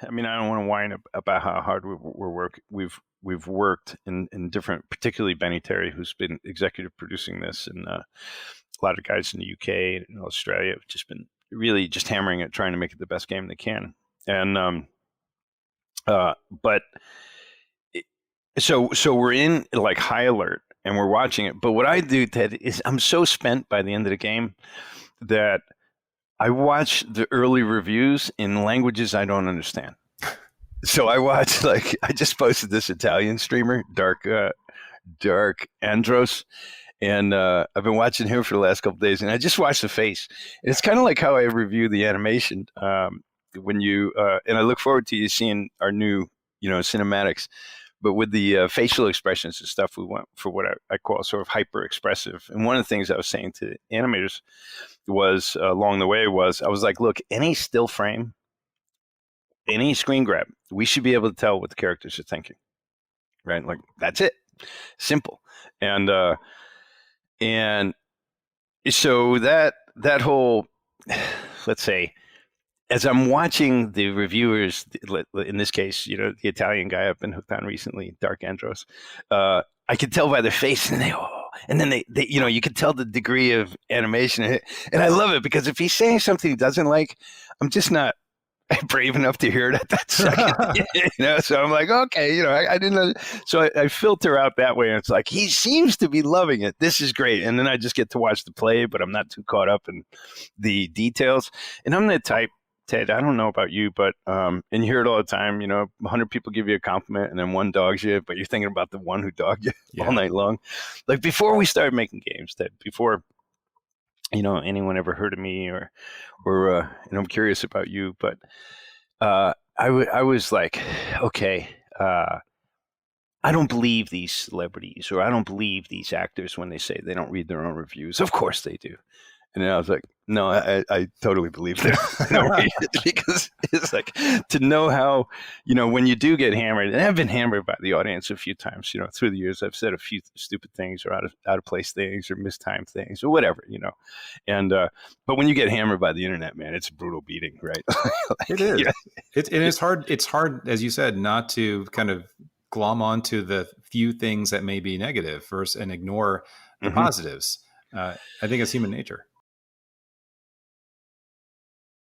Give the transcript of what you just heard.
I mean, I don't want to whine about how hard we've worked in different, particularly Benny Terry, who's been executive producing this, and a lot of guys in the UK and Australia have just been really just hammering it, trying to make it the best game they can. And but so we're in like high alert and we're watching it. But what I do, Ted, is I'm so spent by the end of the game that I watch the early reviews in languages I don't understand. So I watch, like, I just posted this Italian streamer, Dark Andros, and I've been watching him for the last couple of days, and I just watched the face. And it's kind of like how I review the animation when you and I look forward to you seeing our new, cinematics. But with the facial expressions and stuff, we went for what I call sort of hyper expressive. And one of the things I was saying to animators was along the way was I was like, look, any still frame, any screen grab, we should be able to tell what the characters are thinking, right? Like, that's it, simple. And so that whole, let's say, as I'm watching the reviewers, in this case, the Italian guy I've been hooked on recently, Dark Andros, I could tell by their face, and then they you could tell the degree of animation, and I love it because if he's saying something he doesn't like, I'm just not brave enough to hear it at that second. So I'm like, okay, I didn't know. So I filter out that way, and it's like, he seems to be loving it. This is great. And then I just get to watch the play, but I'm not too caught up in the details. And I'm the type, Ted, I don't know about you, but and you hear it all the time, 100 people give you a compliment and then one dogs you, but you're thinking about the one who dogged you all night long. Like, before we started making games, Ted, before anyone ever heard of me or I'm curious about you, but I was like, okay, I don't believe these celebrities, or I don't believe these actors when they say they don't read their own reviews. Of course they do. And then I was like, no, I totally believe them. Because it's like, to know how, when you do get hammered, and I've been hammered by the audience a few times, through the years. I've said a few stupid things or out of place things or mistimed things or whatever, and but when you get hammered by the internet, man, it's a brutal beating, right? It is. Yeah. It's hard. It's hard, as you said, not to kind of glom onto the few things that may be negative first and ignore the positives. I think it's human nature.